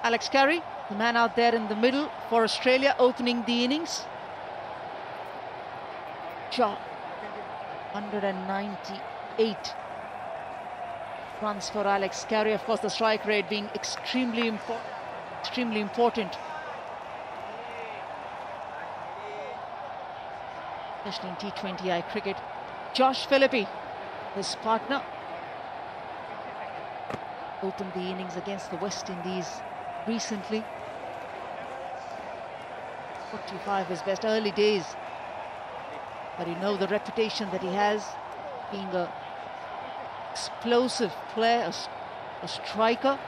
Alex Carey, the man out there in the middle for Australia, opening the innings. 198 runs for Alex Carey. Of course, the strike rate being extremely important. Especially in T20I cricket. Josh Phillippe, his partner, opened the innings against the West Indies recently. 45 his best, early days. But you know the reputation that he has, being an explosive player, a striker,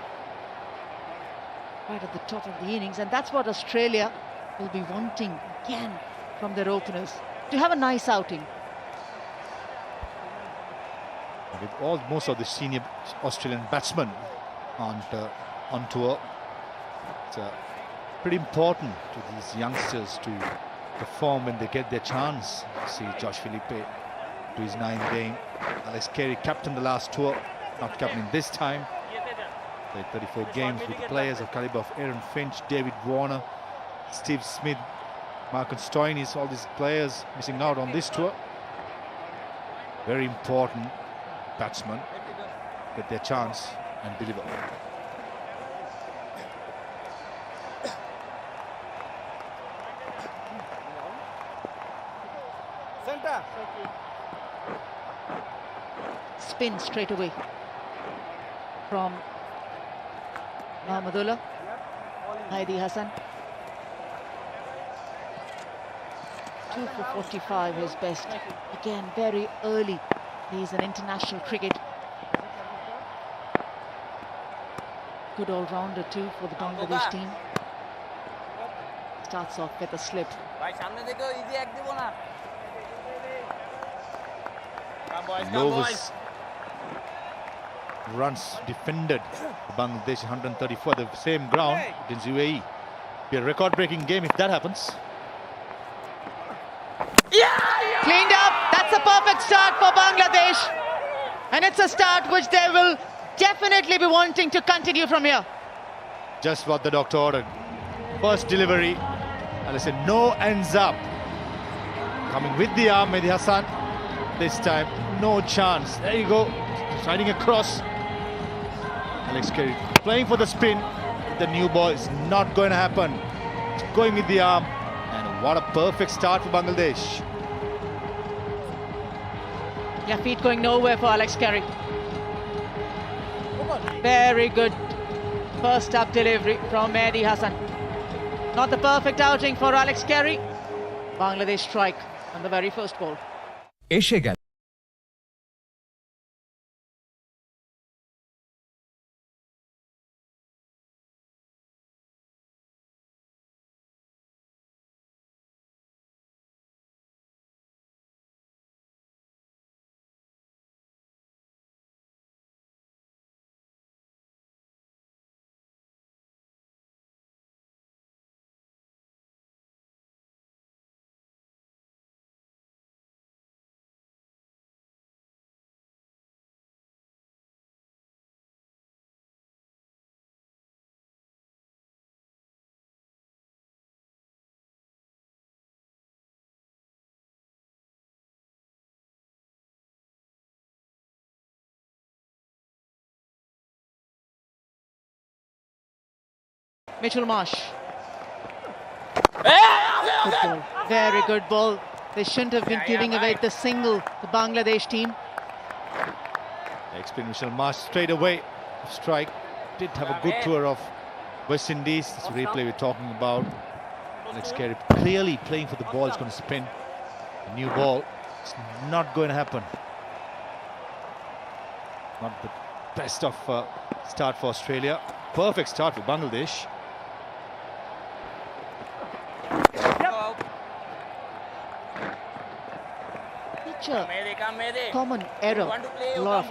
right at the top of the innings. And that's what Australia will be wanting again from their openers, to have a nice outing. With most of the senior Australian batsmen on tour, it's pretty important to these youngsters to perform when they get their chance. You see Josh Phillippe to his 9th game. Alex Carey captained the last tour, not captaining this time. Played 34 games with the players of caliber of Aaron Finch, David Warner, Steve Smith, Marcus Stoinis, all these players missing out on this tour. Very important batsmen get their chance and deliver. Center. Spin straight away from Mahmudullah. Heidi Hassan. 2 for 45 his best. Again, very early. He's an international cricket. Good all-rounder too for the Bangladesh team. Starts off with a slip. Lowest runs defended Bangladesh 134, the same ground against UAE. Be a record-breaking game if that happens. Cleaned up. That's a perfect start for Bangladesh, and it's a start which they will definitely be wanting to continue from here. Just what the doctor ordered. First delivery, and I said no ends up. Coming with the arm, Mehdi Hassan. This time, no chance. There you go, sliding across. Alex Carey playing for the spin. The new ball is not going to happen. It's going with the arm, and what a perfect start for Bangladesh. Yeah, feet going nowhere for Alex Carey. Very good first up delivery from Mehdi Hassan. Not the perfect outing for Alex Carey. Bangladesh strike on the very first ball. এসে গেল Mitchell Marsh. Good ball. Very good ball. They shouldn't have been giving away the single, the Bangladesh team. Experienced Mitchell Marsh straight away. Strike. Did have a good tour of West Indies. This replay we're talking about. Alex Carey clearly playing for the ball. It's going to spin. A new ball. It's not going to happen. Not the best of start for Australia. Perfect start for Bangladesh. Common error a lot of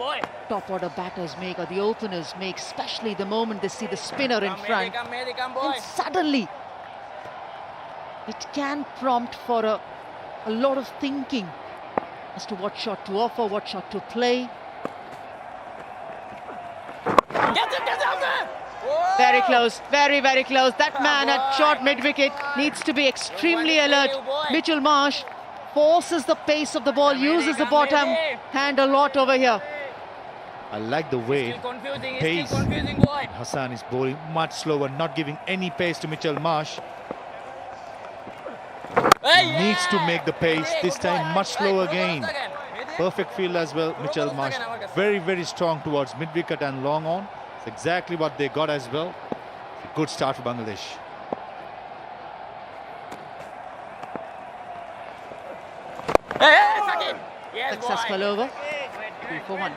top order batters make, or the openers make, especially the moment they see the spinner in front, and suddenly it can prompt for a lot of thinking as to what shot to offer, what shot to play. Very close, very, very close. That man at short mid-wicket needs to be extremely alert. Mitchell Marsh forces the pace of the ball, uses the bottom hand a lot over here. I like the way pace. Hassan is bowling much slower, not giving any pace to Mitchell Marsh. He needs to make the pace, this time much slower again. Perfect field as well, Mitchell Marsh. Very, very strong towards mid-wicket and long on. It's exactly what they got as well. A good start for Bangladesh. Successful over. 3 for 1.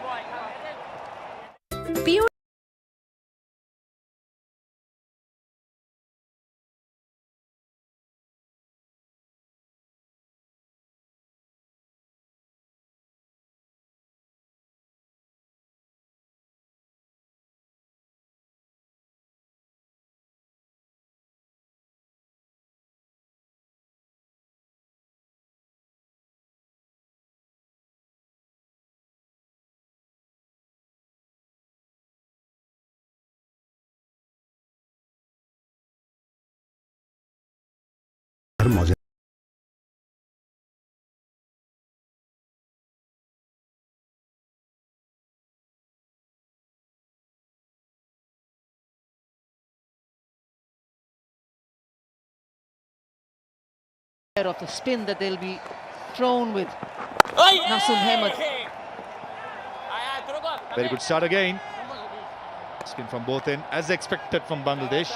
Of the spin that they'll be thrown with. Nasim Ahmed. Very good start again. Spin from both ends, as expected from Bangladesh.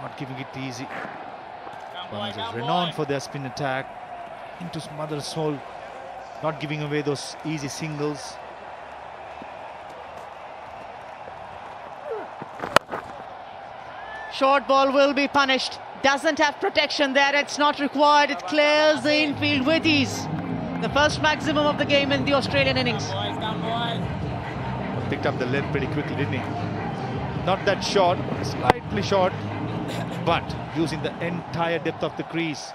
Not giving it easy. Bangladesh renowned for their spin attack. Into mother's soul. Not giving away those easy singles. Short ball will be punished. Doesn't have protection there, it's not required. It clears the infield with ease. The first maximum of the game in the Australian innings. Picked up the length pretty quickly, didn't he? Not that short, slightly short, but using the entire depth of the crease.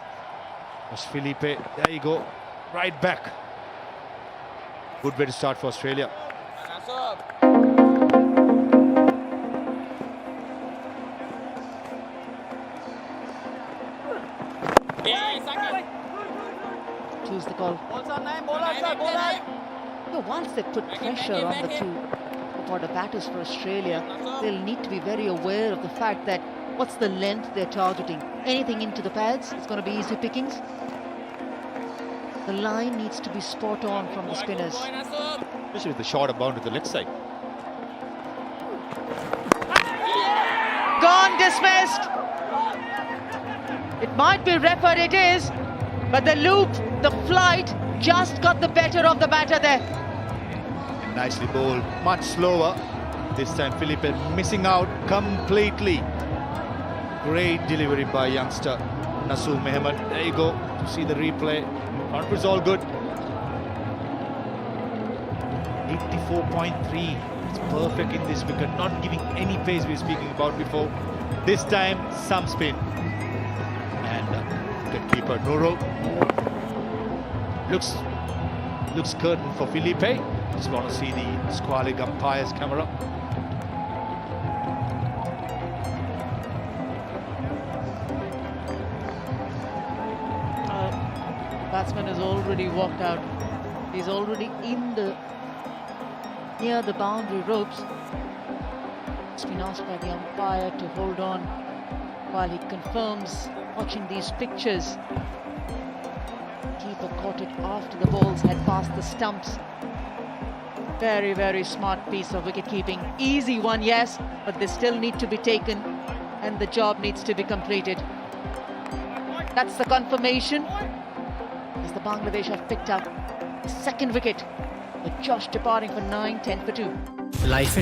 Was Felipe, there you go, right back. Good way to start for Australia. Choose the call. Once they put pressure on the two order batters for Australia, they'll need to be very aware of the fact that what's the length they're targeting. Anything into the pads, it's going to be easy pickings. The line needs to be spot on from the spinners. Especially with the shorter bound to the left side. Gone, dismissed. It might be referred, it is, but the loop, the flight just got the better of the batter there. Nicely bowled, much slower. This time Felipe missing out completely. Great delivery by youngster Nasim Ahmed. There you go, to see the replay. Confidence all good. 84.3. It's perfect in this wicket, not giving any pace we were speaking about before. This time, some spin. And wicketkeeper Nurul looks curtain for Felipe. Just want to see the Squally umpire's camera. Batsman has already walked out. He's already in near the boundary ropes. It's been asked by the umpire to hold on while he confirms, watching these pictures. Keeper caught it after the balls had passed the stumps. Very, very smart piece of wicket keeping. Easy one, yes, but they still need to be taken and the job needs to be completed. That's the confirmation as the Bangladesh have picked up the second wicket, with Josh departing for 9, 10 for 2. Life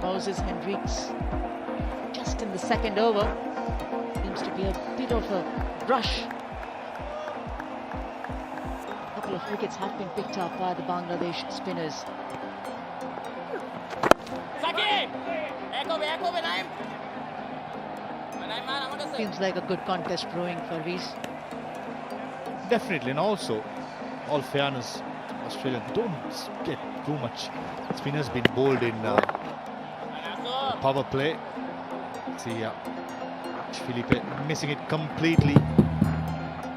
Moses Henriques just in the second over. Seems to be a bit of a rush. A couple of wickets have been picked up by the Bangladesh spinners. Seems like a good contest brewing for Rees. Definitely, and also, all fairness, Australia don't get too much. Spinners been bowled in power play. See, Felipe missing it completely.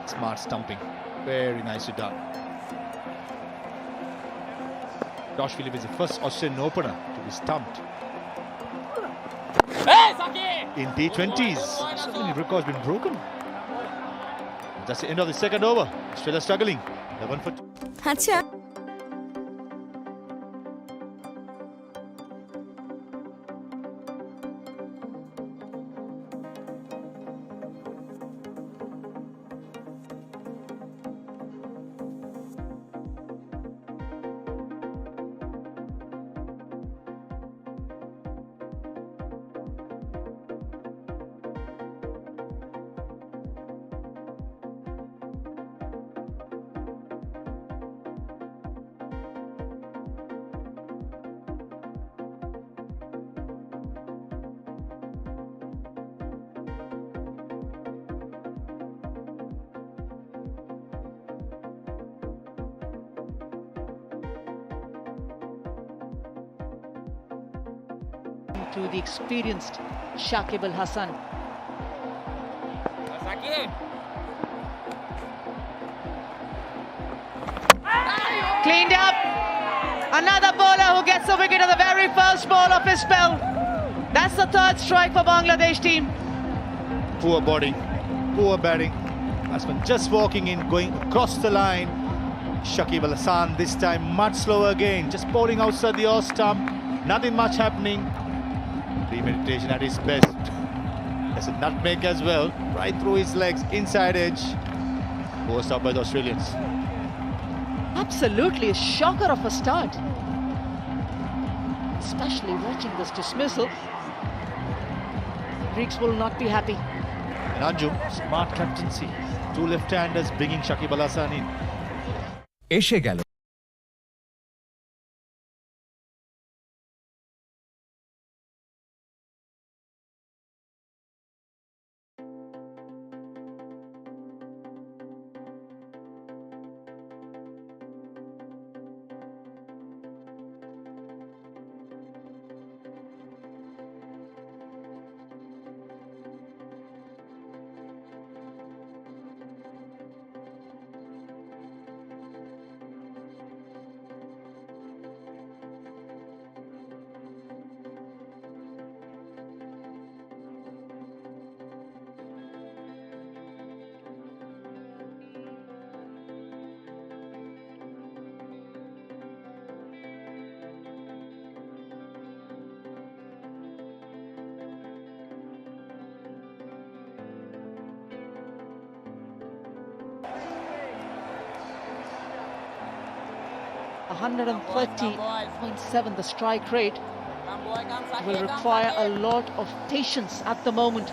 Smart stumping, very nicely done. Josh Philippe is the first Australian opener to be stumped in T20s. So many records been broken. That's the end of the second over. Australia struggling. 11 for 2. আচ্ছা to the experienced Shakib Al Hasan. Cleaned up. Another bowler who gets a wicket on the very first ball of his spell. That's the third strike for Bangladesh team. Poor bowling, poor batting. Batsman just walking in, going across the line. Shakib Al Hasan this time much slower again, just bowling outside the off stump. Nothing much happening. Premeditation at his best. There's a nutmeg as well, right through his legs, inside edge. Forced out by the Australians. Absolutely a shocker of a start. Especially watching this dismissal. Greeks will not be happy. And Anjum, smart captaincy. Two left-handers bringing Shakib Al Hasan in. এসে গেল A 130.7 the strike rate. Will require a lot of patience at the moment.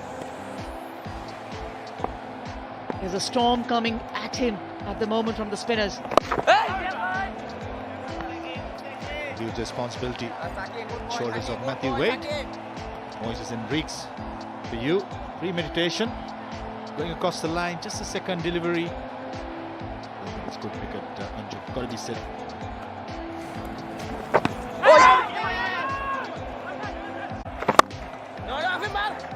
There's a storm coming at him at the moment from the spinners. Huge responsibility. Shoulders of Matthew Wade. Moses Henriques for you. Premeditation. Going across the line. Just a second delivery. It's good wicket, Anju. Got to be said.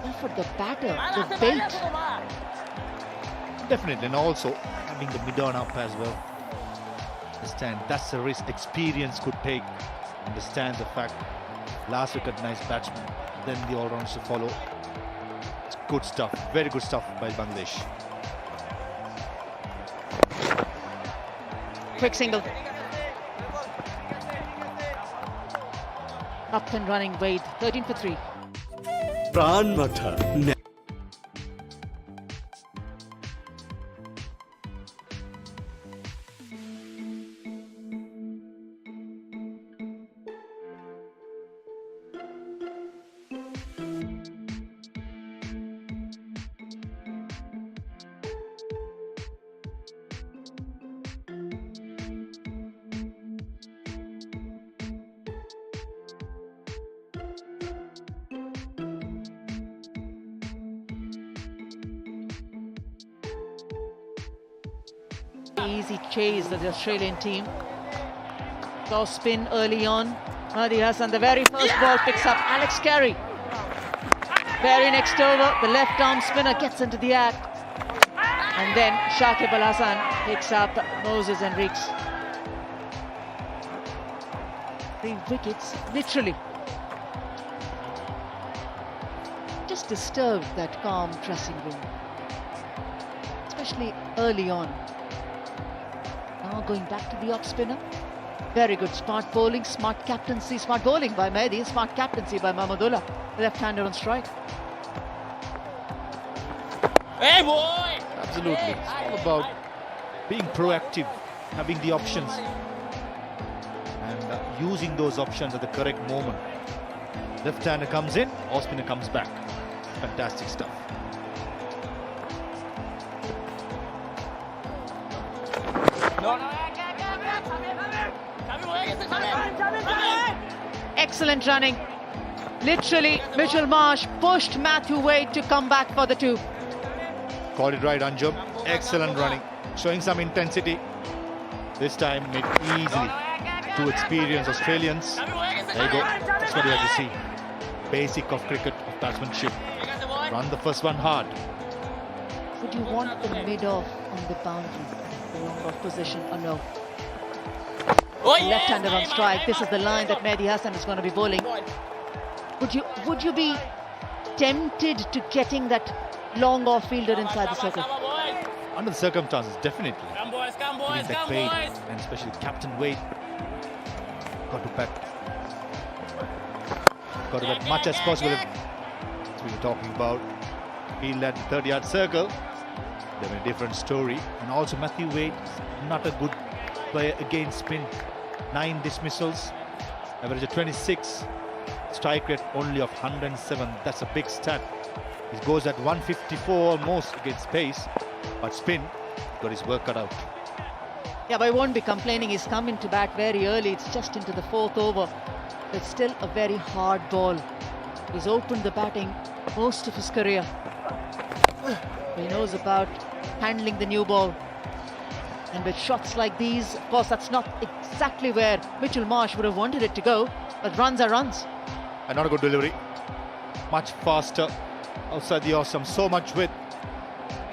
Offered the batter the bait. Definitely, and also having the mid-on up as well. Understand that's a risk experience could take. Understand the fact. Last wicket, nice batsman. Then the all-rounds to follow. It's good stuff. Very good stuff by Bangladesh. Quick single. Up and running Wade. 13 for 3. প্রাণ মাথা easy chase of the Australian team. Saw spin early on. Mehdi Hassan, the very first ball, picks up Alex Carey. Very next over, the left arm spinner gets into the act. And then Shakib Al Hasan picks up Moses Henriques. 3 wickets, literally. Just disturbed that calm dressing room, especially early on. Now going back to the off spinner. Very good smart bowling, smart captaincy, smart bowling by Mehdi, smart captaincy by Mahmudullah, left-hander on strike. Hey boy! Absolutely. It's all about being proactive, having the options and using those options at the correct moment. Left-hander comes in, off spinner comes back. Fantastic stuff. Excellent running. Literally, Mitchell Marsh pushed Matthew Wade to come back for the 2. Called it right, Anjum. Excellent running. Showing some intensity. This time made easily to experienced Australians. There you go. That's what you have to see. Basic of cricket, of batsmanship. Run the first one hard. Would you want the mid-off on the boundary, the long-off position, or no? Left-hander on strike. This is the line that Mehdi Hassan is going to be bowling. Would you be tempted to getting that long off-fielder inside the circle? Under the circumstances, definitely. Giving that paid, and especially Captain Wade. Got to bet much as possible. That's what we're talking about. Field at the 30-yard circle. They're a different story. And also Matthew Wade, not a good player against spin. 9 dismissals, average of 26, strike rate only of 107. That's a big stat. He goes at 154 almost against pace, but spin, got his work cut out. Yeah, but I won't be complaining. He's come into bat very early. It's just into the 4th over. It's still a very hard ball. He's opened the batting most of his career. He knows about handling the new ball. And with shots like these, of course, that's not exactly where Mitchell Marsh would have wanted it to go, but runs are runs. And not a good delivery. Much faster outside the awesome, so much width.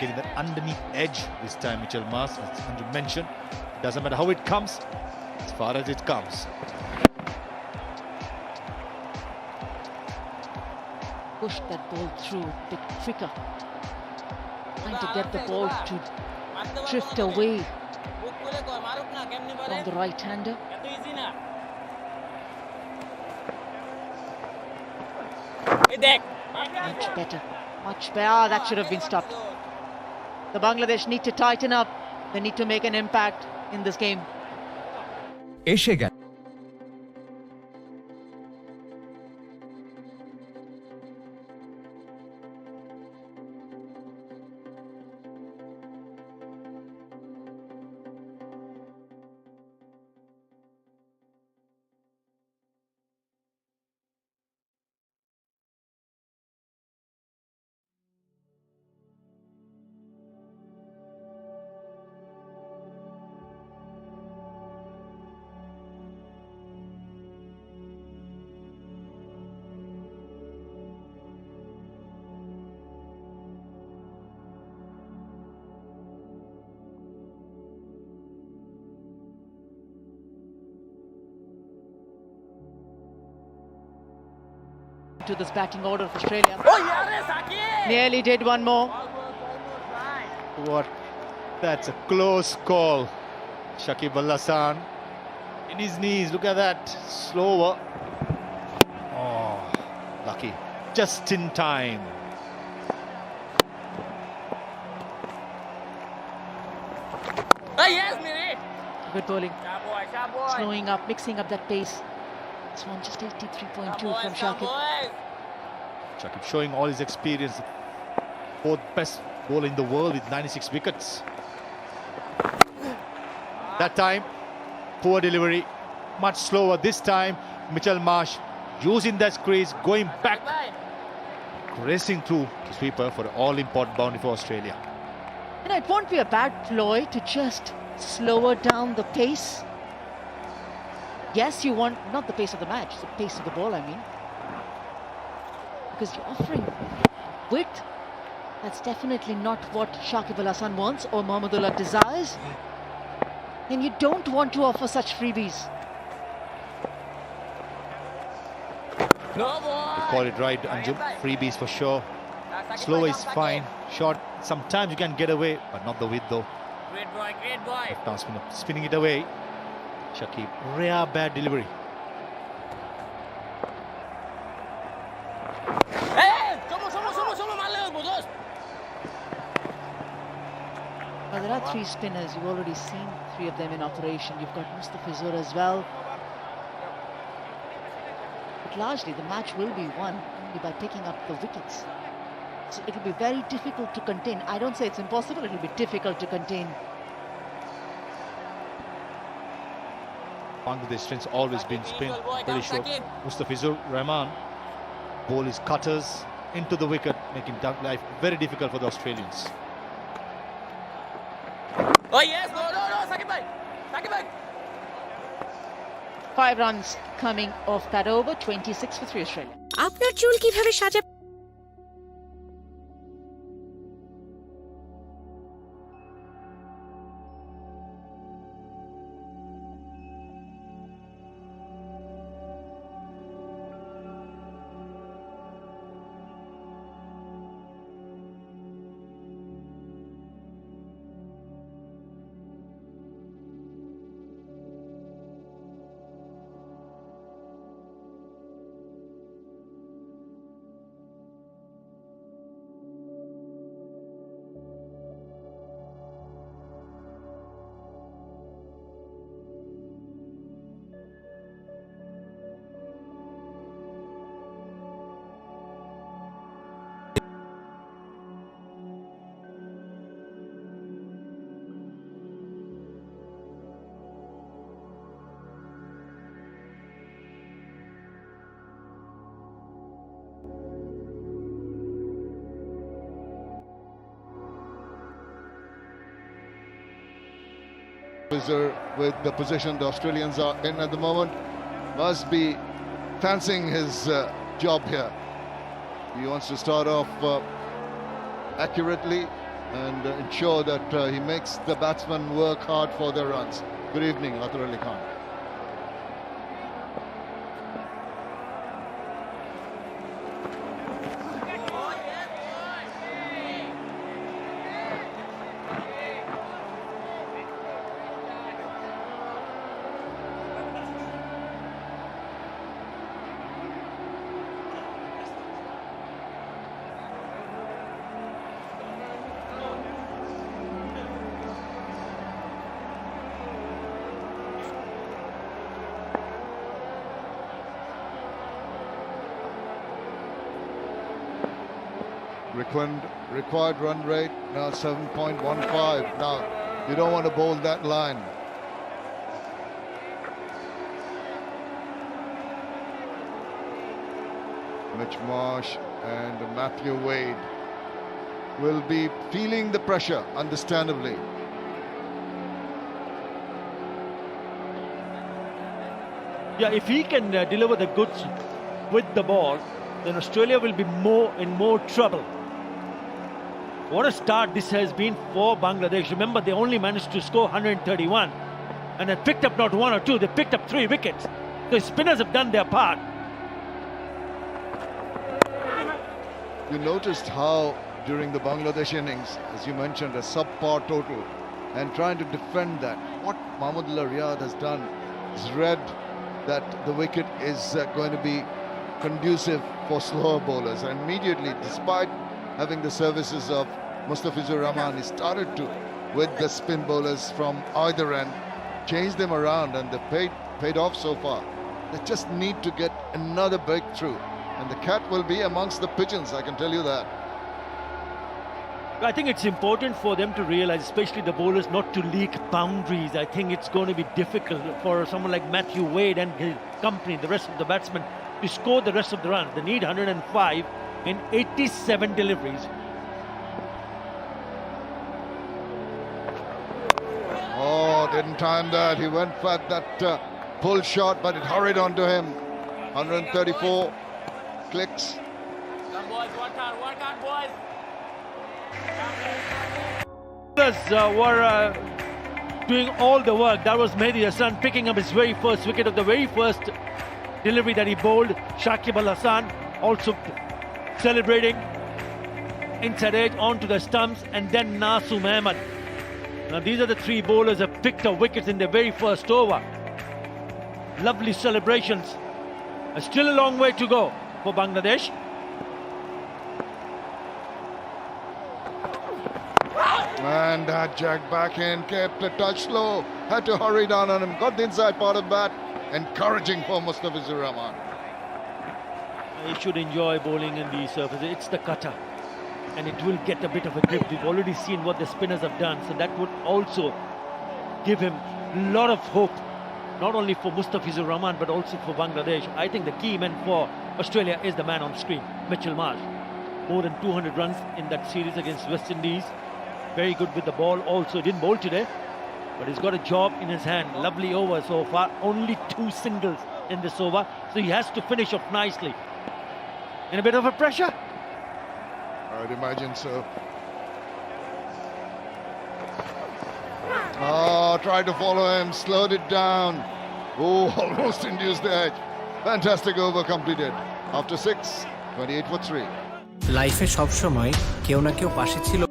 Getting that underneath edge this time, Mitchell Marsh, as Andrew mentioned. Doesn't matter how it comes, as far as it comes. Push that ball through a bit quicker. Trying to get the ball to drift away from the right-hander. Much better. Much better. Ah, that should have been stopped. The Bangladesh need to tighten up. They need to make an impact in this game. এসে গেল to this batting order of Australia. Nearly did one more. What? That's a close call. Shakib Al Hasan in his knees. Look at that. Slower. Oh, lucky. Just in time. Good bowling. Slowing up, mixing up that pace. This one just 83.2 from Shakib. Shakib showing all his experience. 4th best bowler in the world with 96 wickets. That time, poor delivery. Much slower this time. Mitchell Marsh using that crease, going back, racing through the sweeper for an all-important boundary for Australia. You know, it won't be a bad ploy to just slower down the pace. Yes, you want not the pace of the match, the pace of the ball, I mean. Because you're offering width. That's definitely not what Shakib Al Hasan wants or Mahmudullah desires. And you don't want to offer such freebies. No, boy. You call it right, Anjum. Freebies for sure. Slow is fine. Short, sometimes you can get away, but not the width though. Great boy, great boy. Left arm spinner, spinning it away. Shakib, rare bad delivery. Hey, solo, malu, putus. Now there are three spinners. You've already seen three of them in operation. You've got Mustafizur as well. But largely the match will be won only by picking up the wickets. So it'll be very difficult to contain. I don't say it's impossible, it'll be difficult to contain. Bangladesh strength's always been spin, pretty sure. Mustafizur Rahman, ball is cutters into the wicket, making life very difficult for the Australians. Oh yes, no, Sakib bhai. 5 runs coming off that over, 26 for 3 Australia. আপনার চুল কিভাবে সাজা with the position the Australians are in at the moment, must be fancying his job here. He wants to start off accurately and ensure that he makes the batsmen work hard for their runs. Good evening, Athar Ali Khan. Required run rate now 7.15. Now you don't want to bowl that line. Mitch Marsh and Matthew Wade will be feeling the pressure, understandably. Yeah, if he can deliver the goods with the ball, then Australia will be in more trouble. What a start this has been for Bangladesh. Remember, they only managed to score 131 and they picked up not 1 or 2, they picked up 3 wickets. The spinners have done their part. You noticed how during the Bangladesh innings, as you mentioned, a subpar total, and trying to defend that. What Mahmudullah Riyad has done is read that the wicket is going to be conducive for slower bowlers, and immediately, despite having the services of Mustafizur Rahman, he started to, with the spin bowlers from either end, change them around, and they paid off so far. They just need to get another breakthrough, and the cat will be amongst the pigeons, I can tell you that. I think it's important for them to realize, especially the bowlers, not to leak boundaries. I think it's going to be difficult for someone like Matthew Wade and his company, the rest of the batsmen, to score the rest of the runs. They need 105 in 87 deliveries. Oh, didn't time that. He went for that pull shot, but it hurried onto him. 134 clicks. Come boys, work hard, boys. Were doing all the work. That was Mehdi Hassan picking up his very first wicket of the very first delivery that he bowled. Shakib Al Hassan also celebrating inside edge onto the stumps, and then Nasum Ahmed. Now these are the three bowlers that picked up wickets in their very first over. Lovely celebrations. Still a long way to go for Bangladesh. And that jack back in, kept a touch slow, had to hurry down on him, got the inside part of that. Encouraging for Mustafizur Rahman. He should enjoy bowling in these surfaces. It's the cutter, and it will get a bit of a grip. We've already seen what the spinners have done, so that would also give him a lot of hope, not only for Mustafizur Rahman but also for Bangladesh. I think the key man for Australia is the man on screen, Mitchell Marsh. More than 200 runs in that series against West Indies. Very good with the ball also. Didn't bowl today, but he's got a job in his hand. Lovely over so far. Only 2 singles in this over, so he has to finish off nicely. In a bit of a pressure? I'd imagine so. Oh, tried to follow him, slowed it down. Oh, almost induced the edge. Fantastic over completed. After 6, 28 for 3. লাইফে সব সময় কেউ না কেউ পাশে ছিল।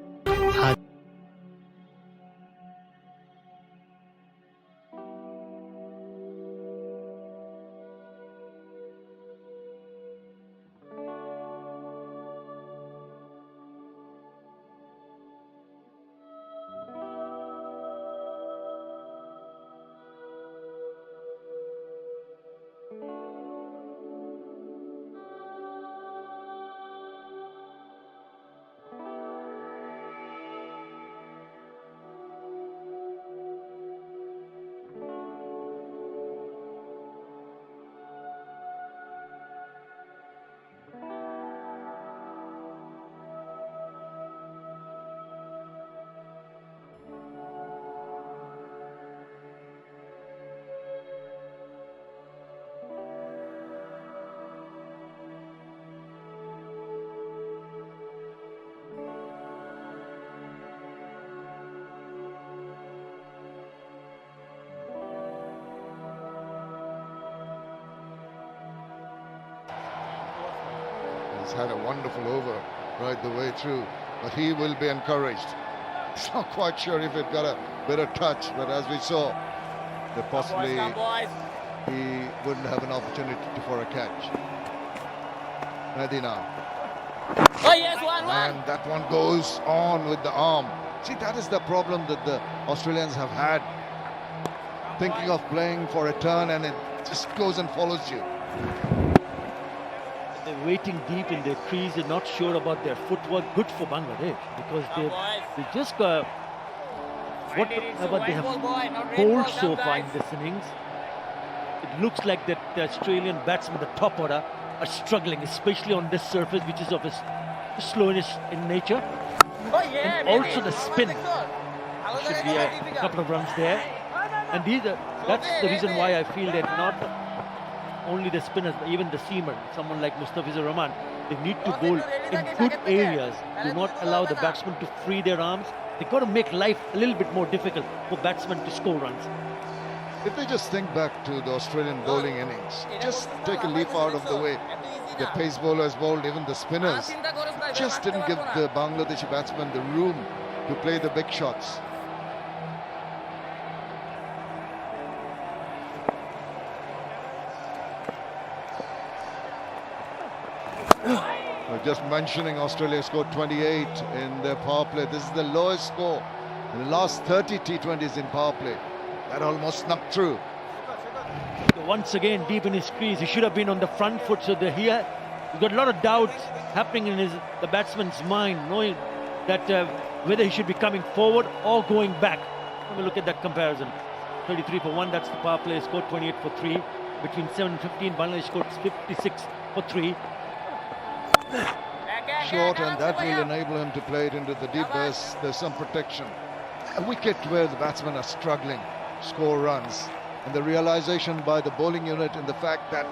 He's had a wonderful over right the way through, but he will be encouraged. He's not quite sure if it got a bit of touch, but as we saw, that possibly he wouldn't have an opportunity for a catch. Medina. Oh yes, one. And that one goes on with the arm. See, that is the problem that the Australians have had. Thinking of playing for a turn and it just goes and follows you. They're waiting deep in their crease. They're not sure about their footwork. Good for Bangladesh because they just got whatever they have bowled so far in this innings. It looks like that the Australian batsmen, the top order, are struggling, especially on this surface, which is of a slowness in nature. And also the spin. There should be a couple of runs there. And that's the reason why I feel that not only the spinners, but even the seamer, someone like Mustafizur Rahman, they need to bowl in good areas. Do not allow the batsmen to free their arms. They've got to make life a little bit more difficult for batsmen to score runs. If they just think back to the Australian bowling innings, just take a leaf out of the way. The pace bowlers bowled, even the spinners, just didn't give the Bangladeshi batsmen the room to play the big shots. Just mentioning, Australia scored 28 in their power play. This is the lowest score in the last 30 T20s in power play. That almost snuck through. Once again, deep in his crease, he should have been on the front foot. So he's got a lot of doubts happening in the batsman's mind, knowing that whether he should be coming forward or going back. Let me look at that comparison. 33 for 1, that's the power play. Scored 28 for 3. Between 7 and 15, Bangladesh scored 56 for 3. Short, and that will enable him to play it into the deep. There's some protection. A wicket where the batsmen are struggling. score runs. And the realization by the bowling unit in the fact that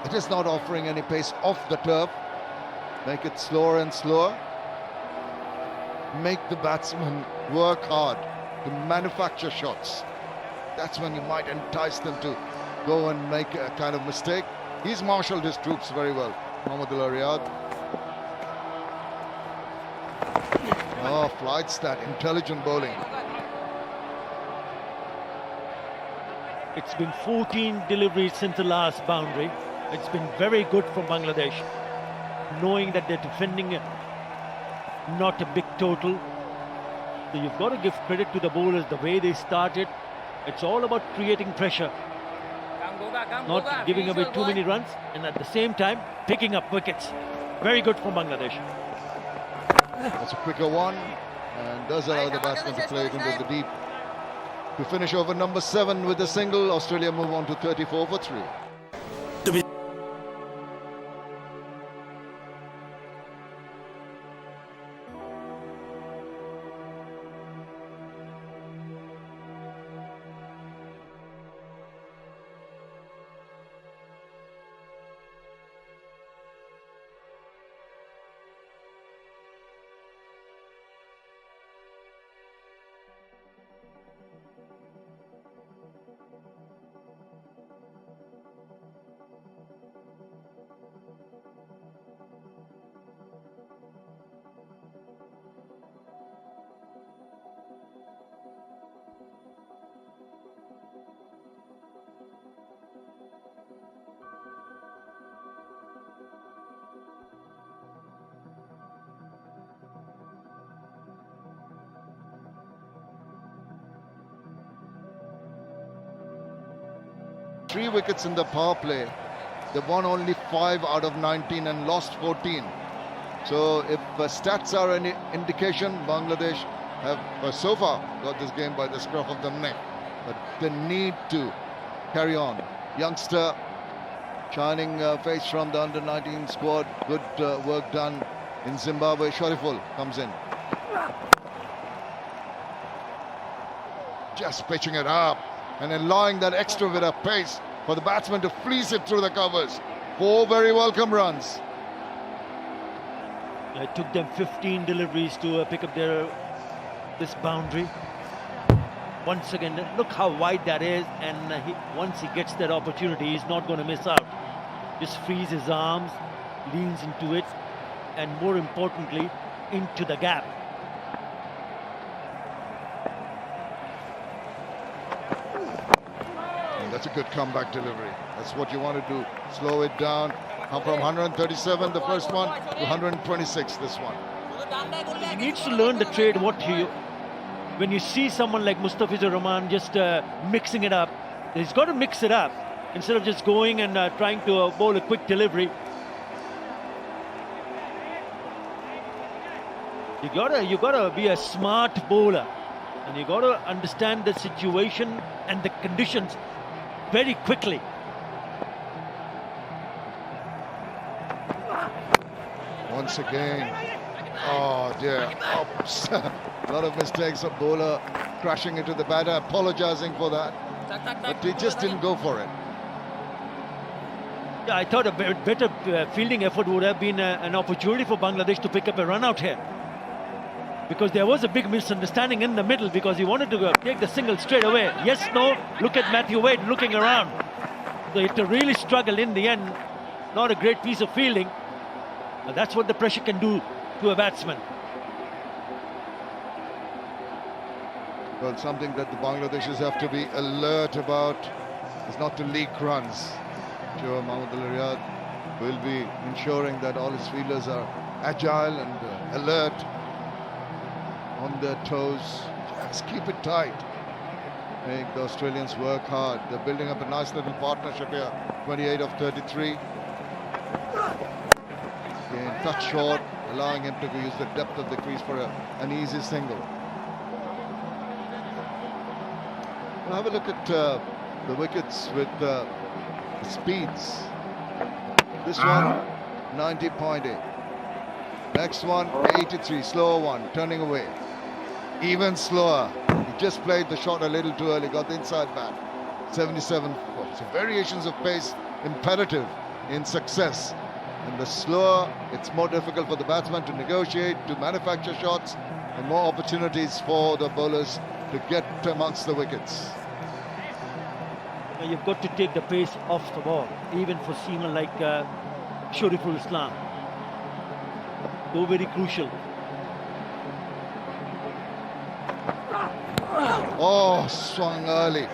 it is not offering any pace off the turf. Make it slower and slower. Make the batsmen work hard to manufacture shots. That's when you might entice them to go and make a kind of mistake. He's marshalled his troops very well, Mahmudullah Riyad. Oh, flight stat, intelligent bowling. It's been 14 deliveries since the last boundary. It's been very good from Bangladesh, knowing that they're defending not a big total. So you've got to give credit to the bowlers, the way they started. It's all about creating pressure, not giving away too many runs, and at the same time picking up wickets. Very good from Bangladesh. That's a quicker one, and does allow the batsman to play it into the deep. To finish over number 7 with a single, Australia move on to 34 for 3. Three wickets in the power play. They've won only 5 out of 19 and lost 14. So if stats are any indication, Bangladesh have so far got this game by the scruff of the neck. But they need to carry on. Youngster, shining face from the under-19 squad. Good work done in Zimbabwe. Shariful comes in. Just pitching it up and allowing that extra bit of pace for the batsman to fleece it through the covers. 4 very welcome runs. It took them 15 deliveries to pick up this boundary. Once again, look how wide that is, and once he gets that opportunity, he's not going to miss out. Just frees his arms, leans into it, and more importantly, into the gap. That's a good comeback delivery. That's what you want to do. Slow it down. Come from 137, the first one, to 126, this one. He needs to learn the trade. When you see someone like Mustafizur Rahman just mixing it up, he's got to mix it up instead of just going and trying to bowl a quick delivery. You gotta be a smart bowler, and you gotta understand the situation and the conditions very quickly. Once again, oh dear, oops. A lot of mistakes of bowler crashing into the batter, apologizing for that, but he just didn't go for it. Yeah, I thought a better fielding effort would have been an opportunity for Bangladesh to pick up a run out here, because there was a big misunderstanding in the middle, because he wanted to take the single straight away. Yes, no, look at Matthew Wade looking around. So he had to really struggle in the end. Not a great piece of fielding. But that's what the pressure can do to a batsman. Well, something that the Bangladeshis have to be alert about is not to leak runs. Sure, Mahmudullah Riyad will be ensuring that all his fielders are agile and alert, on their toes. Just keep it tight. Make the Australians work hard. They're building up a nice little partnership here. 28 of 33. Again, touch short, allowing him to use the depth of the crease for an easy single. We'll have a look at the wickets with the speeds. This one, 90.8. Next one, 83, slower one, turning away. Even slower. He just played the shot a little too early, got the inside bat. 77. So variations of pace imperative in success. And the slower, it's more difficult for the batsman to negotiate, to manufacture shots, and more opportunities for the bowlers to get amongst the wickets. Now you've got to take the pace off the ball, even for seamen like Shoriful Islam. So very crucial. Oh, swung early.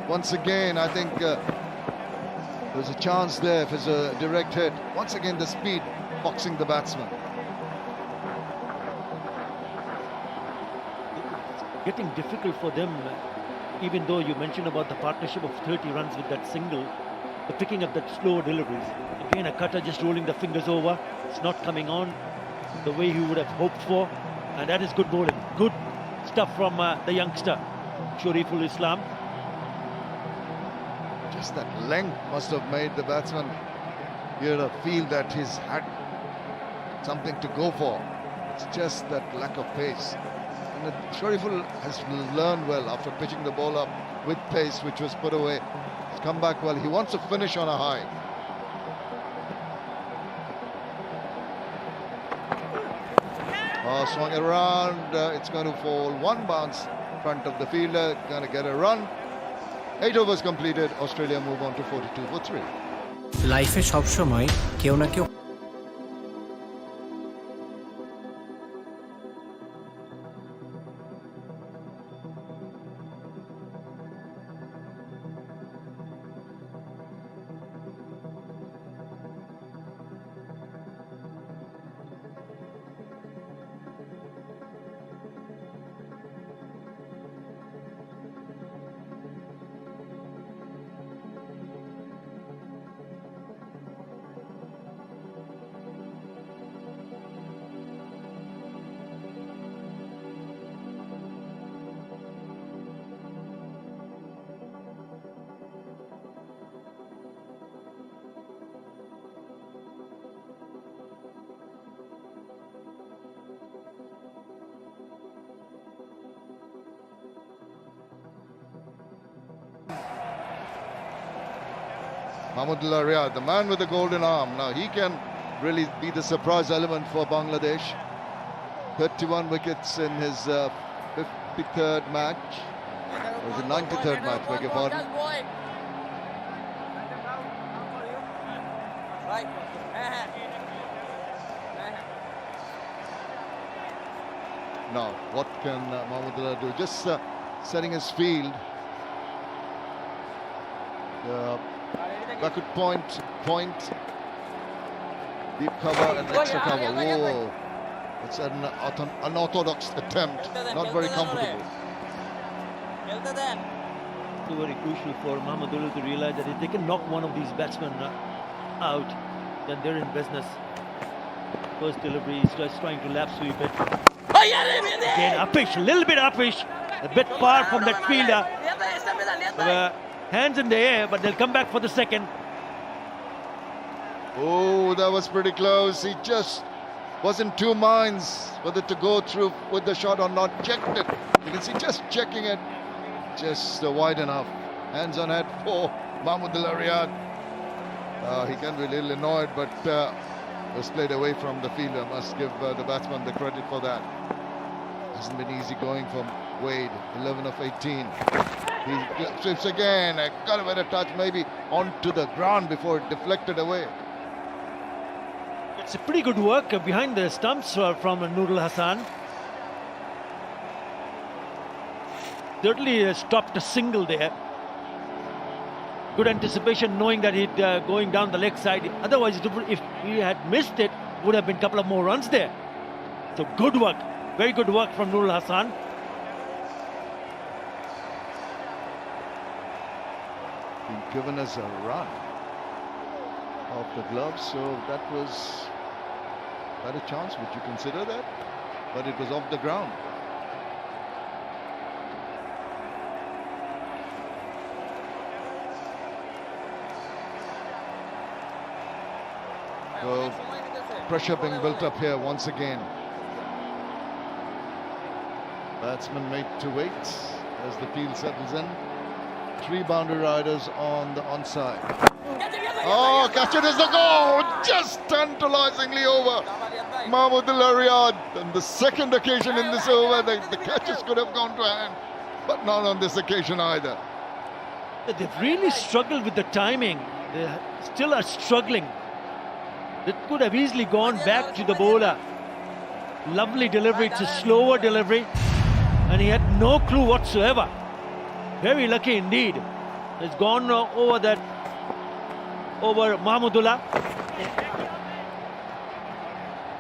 Once again, I think there's a chance there if it's a direct hit. Once again, the speed boxing the batsman. Getting difficult for them, even though you mentioned about the partnership of 30 runs with that single, but picking up that slow deliveries. Again, a cutter just rolling the fingers over. It's not coming on the way he would have hoped for, and that is good bowling. Good stuff from the youngster, Shoriful Islam. Just that length must have made the batsman feel that he's had something to go for. It's just that lack of pace. And Shoriful has learned well after pitching the ball up with pace, which was put away. He's come back well. He wants to finish on a high. Oh, swung it around. It's going to fall. One bounce front of the fielder. Going to get a run. 8 overs completed. Australia move on to 42 for 3. লাইফে সবসময় কেউ না কেউ Mahmudullah Riyad, the man with the golden arm. Now he can really be the surprise element for Bangladesh. 31 wickets in his 53rd match. Or the 93rd match, beg your pardon. Right. Now, what can Mahmudullah do? Just setting his field. Backward point, deep cover and extra cover. Whoa, it's an unorthodox attempt, not very comfortable. So very crucial for Mahmudullah to realize that if they can knock one of these batsmen out, then they're in business. First delivery, he's just trying to lap sweep it. Again, uppish, a little bit uppish, a bit far from that fielder. Hands in the air, but they'll come back for the second. Oh, that was pretty close. He just was in two minds whether to go through with the shot or not. Checked it. You can see just checking it. Just wide enough. Hands on head for Mahmudullah Riyad. He can be a little annoyed, but was played away from the fielder. Must give the batsman the credit for that. Hasn't been easy going from Wade. 11 of 18. He sweeps again. Got a better touch, maybe onto the ground before it deflected away. It's a pretty good work behind the stumps from Nurul Hassan. Certainly stopped a single there. Good anticipation, knowing that it going down the leg side. Otherwise, if he had missed it, would have been a couple of more runs there. So good work, very good work from Nurul Hassan. Been given us a run off the glove, so that was a chance. Would you consider that? But it was off the ground. So pressure being built up here once again. Batsman made to wait, as the field settles in. 3 boundary riders on the onside. Oh, catch it is the goal! Just tantalizingly over Mahmudullah Riyad. And the second occasion in this over, the catches could have gone to hand, but not on this occasion either. They've really struggled with the timing. They still are struggling. It could have easily gone back to the bowler. Lovely delivery, it's a slower delivery, and he had no clue whatsoever. Very lucky indeed. It's gone over Mahmudullah.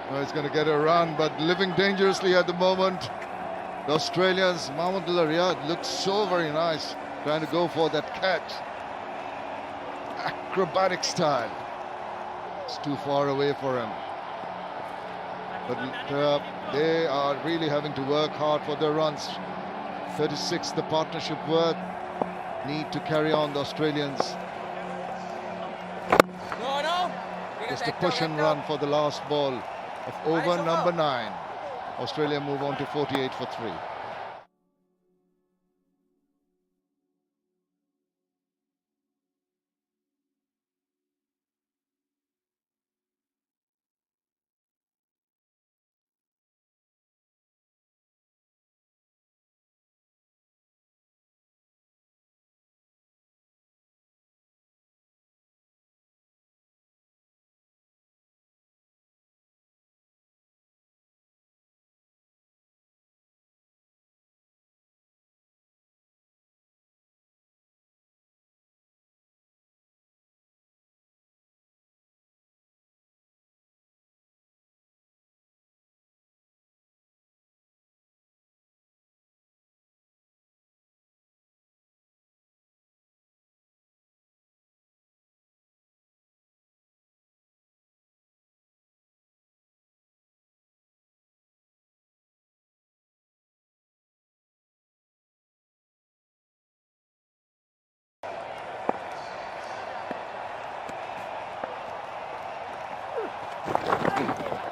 Well, he's going to get a run, but living dangerously at the moment. The Australians, Mahmudullah Riyad looks so very nice, trying to go for that catch. Acrobatic style. It's too far away for him. But they are really having to work hard for their runs. 36 the partnership work. Need to carry on, the Australians. Just a push and run for the last ball of over number 9. Australia move on to 48 for 3.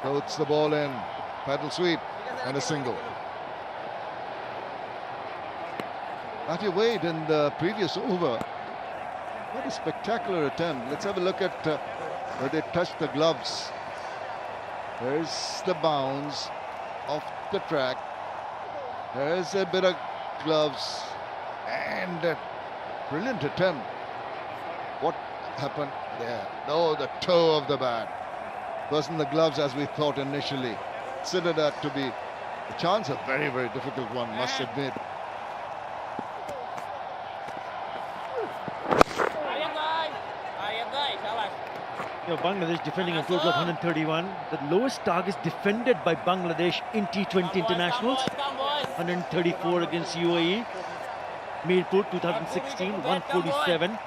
Puts the ball in, paddle sweep and a single. Matthew Wade in the previous over. What a spectacular attempt. Let's have a look at where they touched the gloves. There's the bounce off the track. There's a bit of gloves and a brilliant attempt. What happened there? No, the toe of the bat. Wasn't the gloves as we thought initially. Consider that to be a chance, a very, very difficult one, must admit. Bangladesh defending a total of 131. The lowest targets defended by Bangladesh in T20 internationals. 134 against UAE. Mirpur 2016, 147.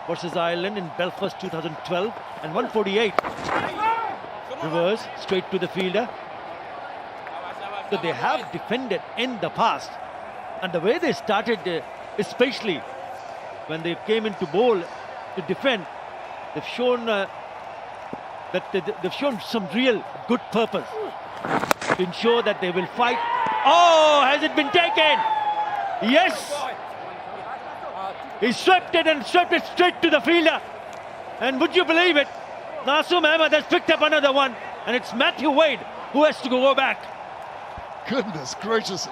Versus Ireland in Belfast 2012, and 148. Reverse, straight to the fielder. So they have defended in the past, and the way they started, especially when they came into bowl to defend, they've shown they've shown some real good purpose to ensure that they will fight. Oh, has it been taken? Yes. He swept it and swept it straight to the fielder. And would you believe it? Nasum Ahmed has picked up another one. And it's Matthew Wade who has to go back. Goodness gracious.